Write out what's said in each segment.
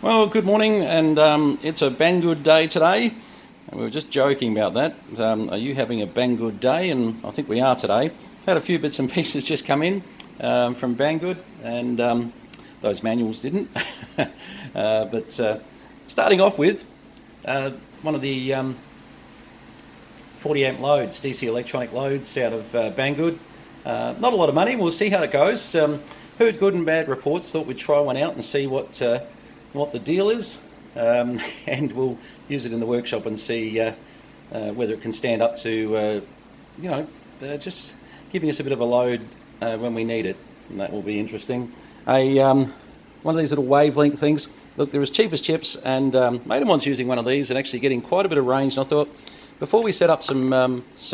Well, good morning, and it's a Banggood day today. And we were just joking about that. Are you having a Banggood day? And I think we are today. Had a few bits and pieces just come in from Banggood, and those manuals didn't. But starting off with one of the 40 amp loads, DC electronic loads out of Banggood. Not a lot of money. We'll see how it goes. Heard good and bad reports. Thought we'd try one out and see what the deal is, and we'll use it in the workshop and see whether it can stand up to, just giving us a bit of a load when we need it, and that will be interesting. One of these little wavelength things. Look, they're as cheap as chips, and mate of mine's using one of these and actually getting quite a bit of range. And I thought, before we set up some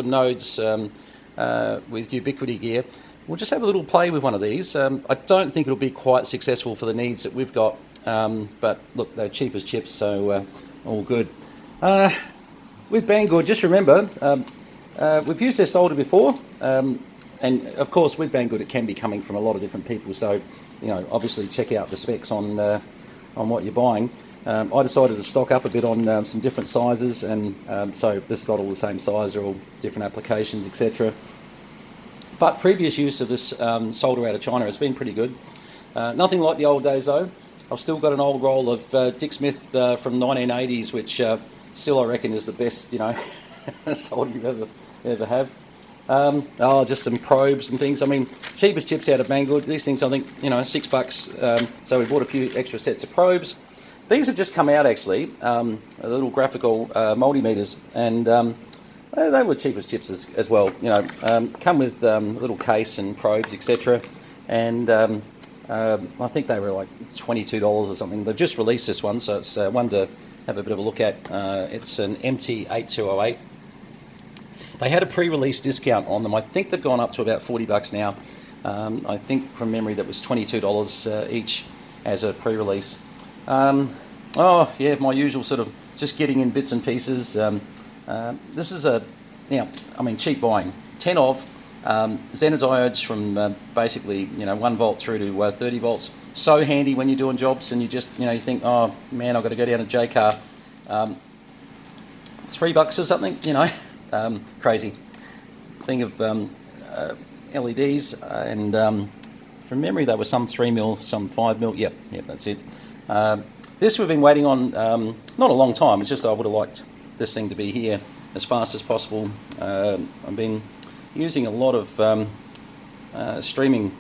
nodes with Ubiquity gear, we'll just have a little play with one of these. I don't think it'll be quite successful for the needs that we've got. But look, they're cheap as chips, so all good. With Banggood, just remember, we've used their solder before, and of course with Banggood it can be coming from a lot of different people, so obviously check out the specs on what you're buying. I decided to stock up a bit on some different sizes, and so this is not all the same size, they're all different applications, etc. But previous use of this solder out of China has been pretty good. Nothing like the old days though. I've still got an old roll of Dick Smith from 1980s, which still I reckon is the best, solder you ever have. Just some probes and things. I mean, cheapest chips out of Banggood. These things, I think, $6. So we bought a few extra sets of probes. These have just come out actually, little graphical multimeters, and they were cheap as chips as well. Come with a little case and probes, etc. And I think they were like $22 or something. They've just released this one, so it's one to have a bit of a look at. It's an MT8208. They had a pre-release discount on them. I think they've gone up to about $40 now. I think from memory that was $22 each as a pre-release. My usual sort of just getting in bits and pieces. This is cheap buying. 10 of Zener diodes from basically 1 volt through to 30 volts. So handy when you're doing jobs and you just you think, oh man, I've got to go down to J-Car. $3 or something, crazy. Thing of LEDs, and from memory there were some 3mm, some 5mm. Yep, that's it. This we've been waiting on not a long time. It's just I would have liked this thing to be here as fast as possible. I've been using a lot of streaming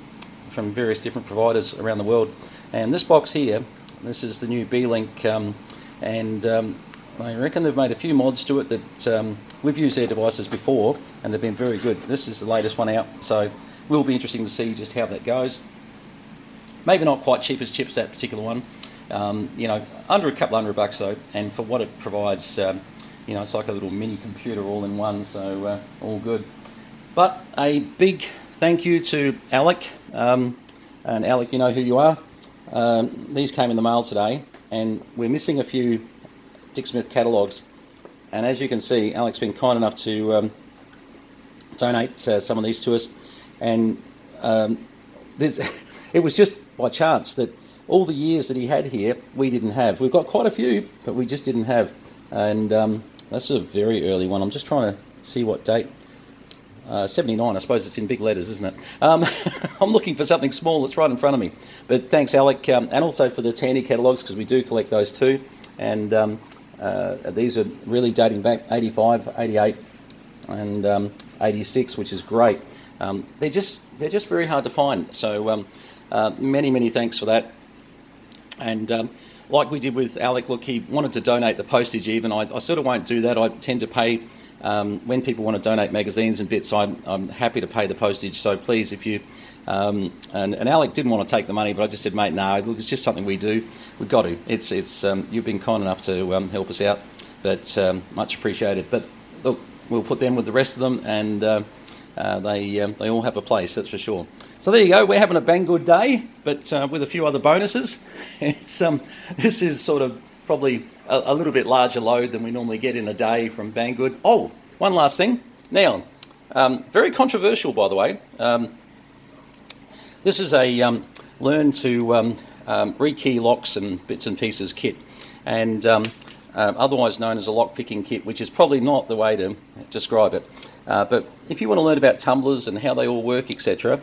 from various different providers around the world, and this box here, this is the new B-Link, and I reckon they've made a few mods to it that we've used their devices before and they've been very good. This is the latest one out, so will be interesting to see just how that goes. Maybe not quite cheap as chips, that particular one, under a couple $100 though, and for what it provides, it's like a little mini computer all in one, so all good. But a big thank you to Alec, and Alec, you know who you are. These came in the mail today, and we're missing a few Dick Smith catalogues, and as you can see, Alec's been kind enough to donate some of these to us, and it was just by chance that all the years that he had here we didn't have. We've got quite a few, but we just didn't have, and that's a very early one. I'm just trying to see what date. 79, I suppose it's in big letters, isn't it? I'm looking for something small that's right in front of me. But thanks, Alec, and also for the Tandy catalogues, because we do collect those too. And these are really dating back 85, 88, and 86, which is great. They're just very hard to find. So many thanks for that. And like we did with Alec, look, he wanted to donate the postage even. I sort of won't do that. I tend to pay. When people want to donate magazines and bits, I'm happy to pay the postage. So please, if you and Alec didn't want to take the money, but I just said, mate, no, look, it's just something we do. We've got to. It's you've been kind enough to help us out, but much appreciated. But look, we'll put them with the rest of them, and they all have a place, that's for sure. So there you go. We're having a Banggood day, but with a few other bonuses. It's this is sort of probably a little bit larger load than we normally get in a day from Banggood. Oh, one last thing. Now, very controversial, by the way. This is a learn to rekey locks and bits and pieces kit, and otherwise known as a lock picking kit, which is probably not the way to describe it. But if you want to learn about tumblers and how they all work, etc.,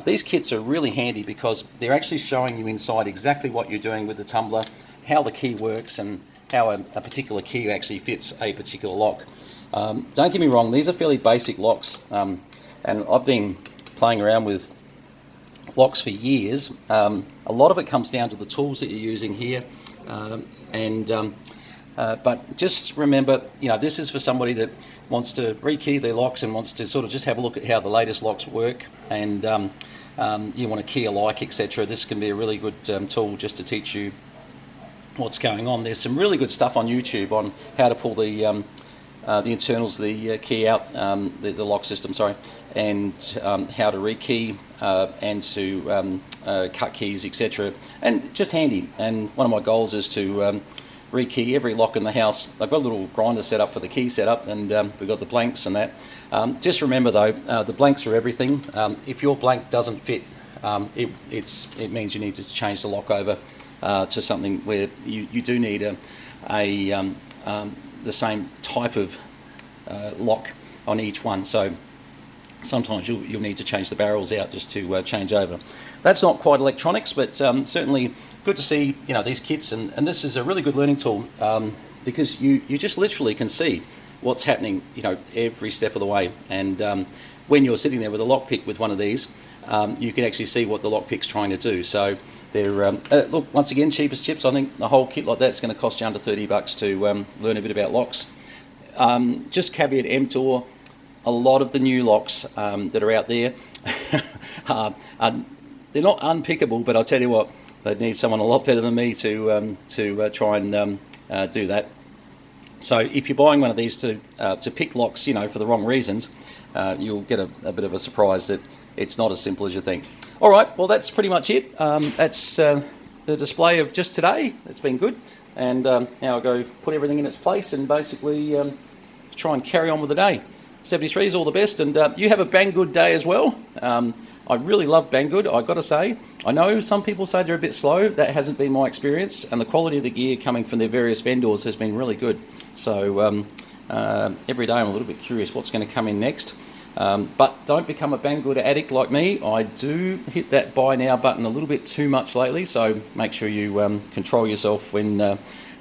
these kits are really handy because they're actually showing you inside exactly what you're doing with the tumbler, how the key works, and how a particular key actually fits a particular lock. Don't get me wrong, these are fairly basic locks, and I've been playing around with locks for years. A lot of it comes down to the tools that you're using here, but just remember, this is for somebody that wants to rekey their locks and wants to sort of just have a look at how the latest locks work, and you want to key alike, etc. This can be a really good tool just to teach you what's going on. There's some really good stuff on YouTube on how to pull the internals, the key out, the lock system, sorry, and how to rekey and to cut keys, etc. And just handy. And one of my goals is to rekey every lock in the house. I've got a little grinder set up for the key setup, and we've got the blanks and that. Just remember though, the blanks are everything. If your blank doesn't fit, it means you need to change the lock over to something where you do need the same type of lock on each one. So sometimes you'll need to change the barrels out just to change over. That's not quite electronics, but certainly good to see these kits, and this is a really good learning tool because you just literally can see what's happening every step of the way, and when you're sitting there with a lockpick with one of these, you can actually see what the lockpick's trying to do. So they're look, once again, cheap as chips. I think the whole kit like that's going to cost you under $30 to learn a bit about locks. Just caveat emptor, a lot of the new locks that are out there they're not unpickable, but I'll tell you what, they'd need someone a lot better than me to try and do that. So if you're buying one of these to pick locks, for the wrong reasons, you'll get a bit of a surprise that it's not as simple as you think. All right, well that's pretty much it. That's the display of just today. It's been good, and now I'll go put everything in its place and basically try and carry on with the day. 73 is all the best, and you have a Banggood day as well. I really love Banggood, I've got to say. I know some people say they're a bit slow. That hasn't been my experience, and the quality of the gear coming from their various vendors has been really good. So every day I'm a little bit curious what's going to come in next. But don't become a Banggood addict like me. I do hit that buy now button a little bit too much lately, so make sure you control yourself when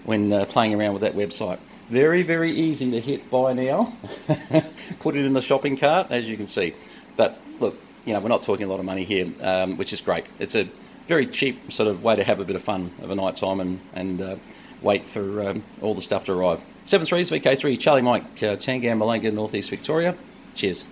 playing around with that website. Very, very easy to hit buy now, put it in the shopping cart, as you can see. But look, we're not talking a lot of money here, which is great. It's a very cheap sort of way to have a bit of fun of a night time and wait for all the stuff to arrive. 73's VK3 Charlie Mike Tango Malanga, Northeast Victoria. Cheers.